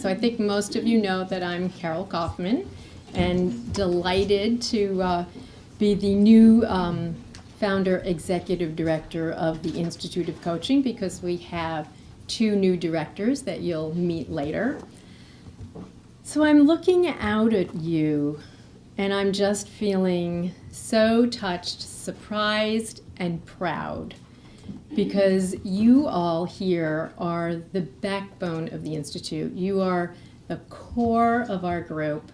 So I think most of you know that I'm Carol Kauffman, and delighted to be the new founder executive director of the Institute of Coaching, because we have 2 new directors that you'll meet later. So I'm looking out at you, and I'm just feeling so touched, surprised, and proud, because you all here are the backbone of the Institute. You are the core of our group.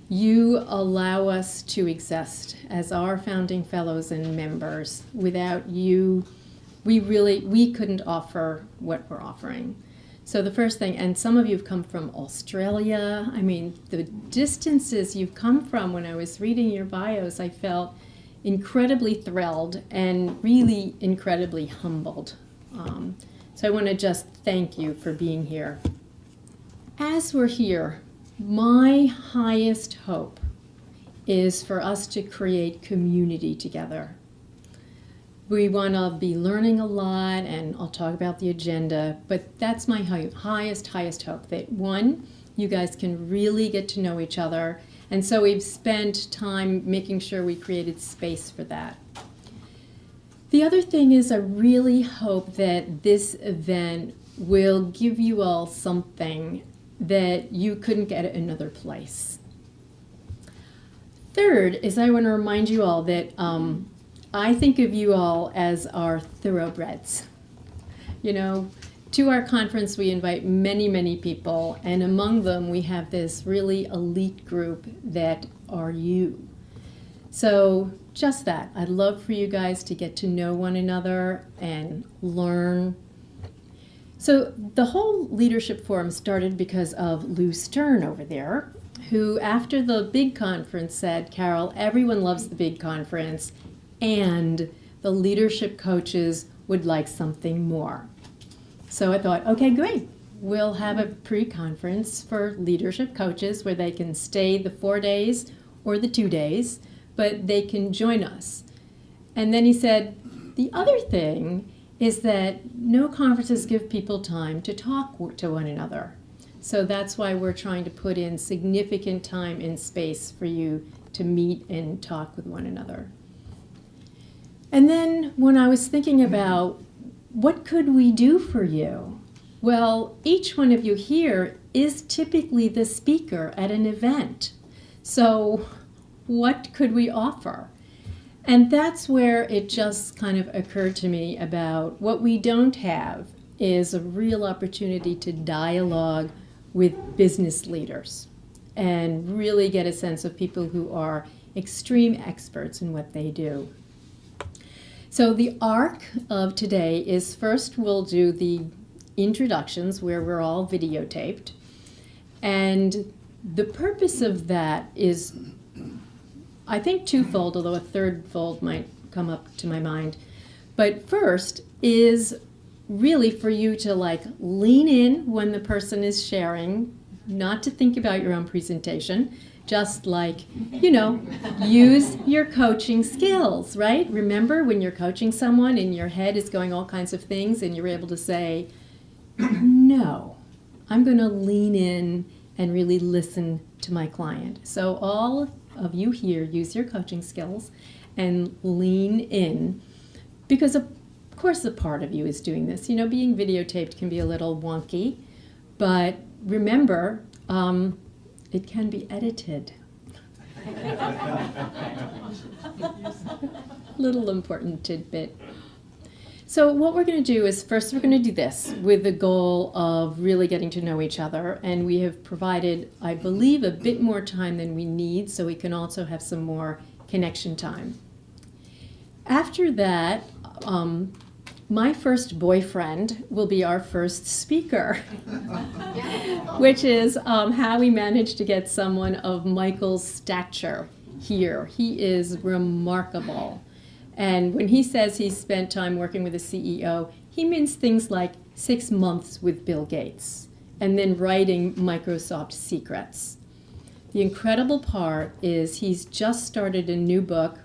You allow us to exist as our founding fellows and members. Without you, we couldn't offer what we're offering. So the first thing, and some of you have come from Australia. I mean, the distances you've come from. When I was reading your bios, I felt incredibly thrilled and really incredibly humbled. So I want to just thank you for being here. As we're here, my highest hope is for us to create community together. We want to be learning a lot, and I'll talk about the agenda, but that's my highest hope, that one, you guys can really get to know each other. And so we've spent time making sure we created space for that. The other thing is, I really hope that this event will give you all something that you couldn't get at another place. Third is, I want to remind you all that I think of you all as our thoroughbreds. You know, to our conference we invite many people, and among them we have this really elite group that are you. So just that, I'd love for you guys to get to know one another and learn. So the whole leadership forum started because of Lou Stern over there, who after the big conference said, Carol, everyone loves the big conference, and the leadership coaches would like something more. So I thought, okay, great. We'll have a pre-conference for leadership coaches where they can stay the 4 days or the 2 days, but they can join us. And then he said, the other thing is that no conferences give people time to talk to one another. So that's why we're trying to put in significant time and space for you to meet and talk with one another. And then when I was thinking about what could we do for you? Well, each one of you here is typically the speaker at an event. So what could we offer? And that's where it just kind of occurred to me about what we don't have is a real opportunity to dialogue with business leaders and really get a sense of people who are extreme experts in what they do. So the arc of today is, first we'll do the introductions where we're all videotaped. And the purpose of that is, I think, twofold, although a third fold might come up to my mind. But first is really for you to lean in when the person is sharing, not to think about your own presentation, just use your coaching skills, right? Remember when you're coaching someone and your head is going all kinds of things and you're able to say, no, I'm going to lean in and really listen to my client. So all of you here, use your coaching skills and lean in, because of course a part of you is doing this. You know, being videotaped can be a little wonky, but remember, it can be edited. Little important tidbit. So what we're going to do is, first we're going to do this with the goal of really getting to know each other, and we have provided, I believe, a bit more time than we need, so we can also have some more connection time. After that, my first boyfriend will be our first speaker, which is how we managed to get someone of Michael's stature here. He is remarkable. And when he says he spent time working with a CEO, he means things like 6 months with Bill Gates and then writing Microsoft Secrets. The incredible part is he's just started a new book.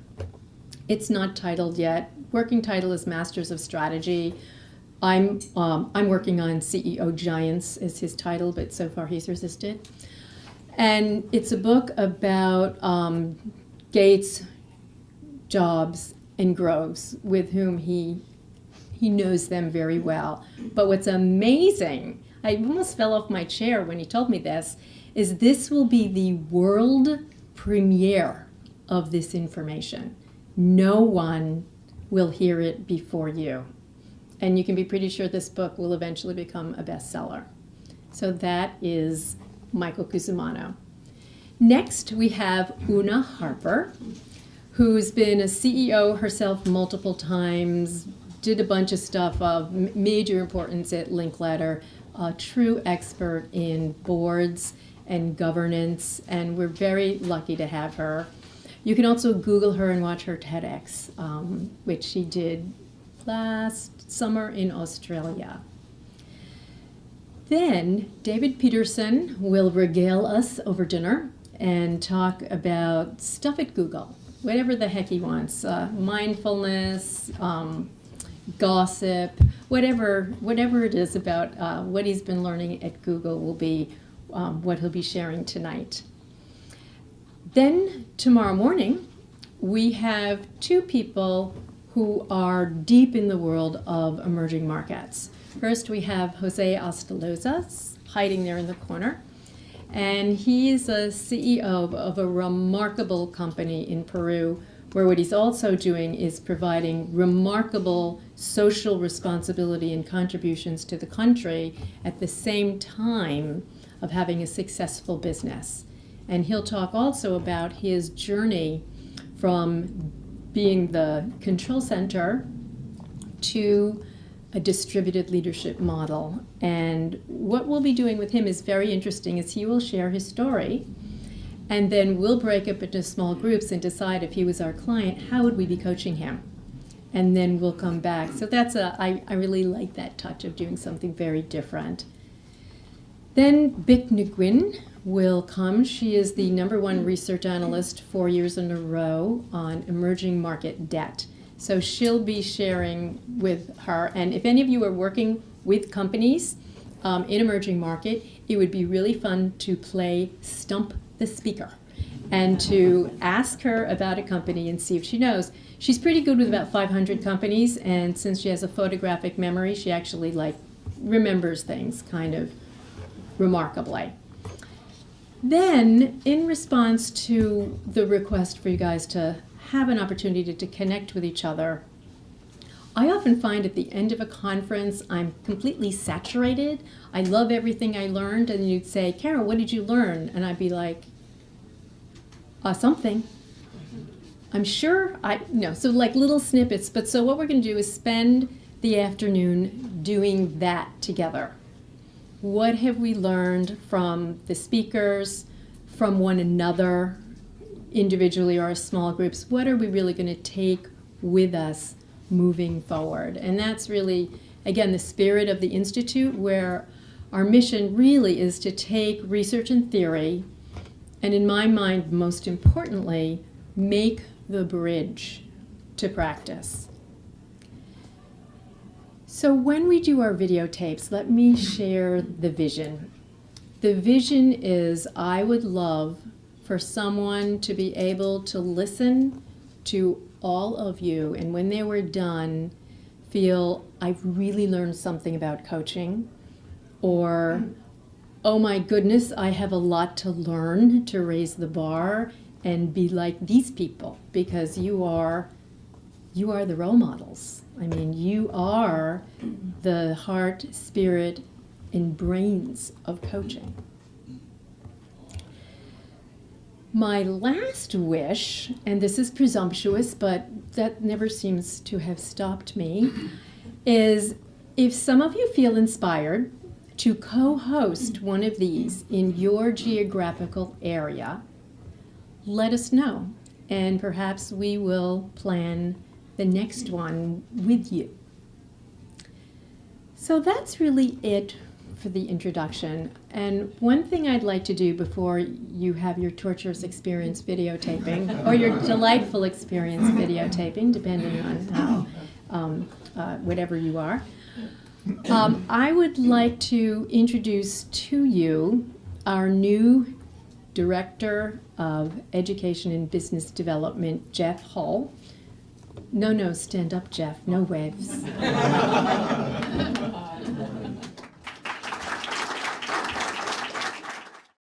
It's not titled yet. Working title is Masters of Strategy. I'm working on CEO Giants is his title, but so far he's resisted. And it's a book about Gates, Jobs, and Groves, with whom he knows them very well. But what's amazing, I almost fell off my chair when he told me is this will be the world premiere of this information. No one will hear it before you. And you can be pretty sure this book will eventually become a bestseller. So that is Michael Cusimano. Next, we have Una Harper, who's been a CEO herself multiple times, did a bunch of stuff of major importance at Linkletter, a true expert in boards and governance, and we're very lucky to have her. You can also Google her and watch her TEDx, which she did last summer in Australia. Then David Peterson will regale us over dinner and talk about stuff at Google, whatever the heck he wants, mindfulness, gossip, whatever it is about what he's been learning at Google will be what he'll be sharing tonight. Then tomorrow morning, we have two people who are deep in the world of emerging markets. First, we have Jose Ostaloza, hiding there in the corner. And he's a CEO of a remarkable company in Peru, where what he's also doing is providing remarkable social responsibility and contributions to the country at the same time of having a successful business. And he'll talk also about his journey from being the control center to a distributed leadership model. And what we'll be doing with him is very interesting, is he will share his story, and then we'll break up into small groups and decide if he was our client, how would we be coaching him? And then we'll come back. So that's I really like that touch of doing something very different. Then Bic Nguyen will come. She is the #1 research analyst 4 years in a row on emerging market debt. So she'll be sharing with her. And if any of you are working with companies in emerging market, it would be really fun to play Stump the Speaker and to ask her about a company and see if she knows. She's pretty good with about 500 companies, and since she has a photographic memory, she actually remembers things kind of remarkably. Then, in response to the request for you guys to have an opportunity to connect with each other, I often find at the end of a conference, I'm completely saturated. I love everything I learned, and you'd say, Carol, what did you learn? And I'd be like, something. I'm sure so like little snippets. But so what we're going to do is spend the afternoon doing that together. What have we learned from the speakers, from one another, individually or as small groups? What are we really going to take with us moving forward? And that's really, again, the spirit of the Institute, where our mission really is to take research and theory, and in my mind, most importantly, make the bridge to practice. So when we do our videotapes, let me share the vision. The vision is I would love for someone to be able to listen to all of you, and when they were done, feel I've really learned something about coaching, or oh my goodness, I have a lot to learn to raise the bar and be like these people, because you are the role models. I mean, you are the heart, spirit, and brains of coaching. My last wish, and this is presumptuous, but that never seems to have stopped me, is if some of you feel inspired to co-host one of these in your geographical area, let us know, and perhaps we will plan the next one with you. So that's really it for the introduction. And one thing I'd like to do before you have your torturous experience videotaping, or your delightful experience videotaping, depending on how, whatever you are, I would like to introduce to you our new Director of Education and Business Development, Jeff Hull. No, stand up, Jeff. No waves.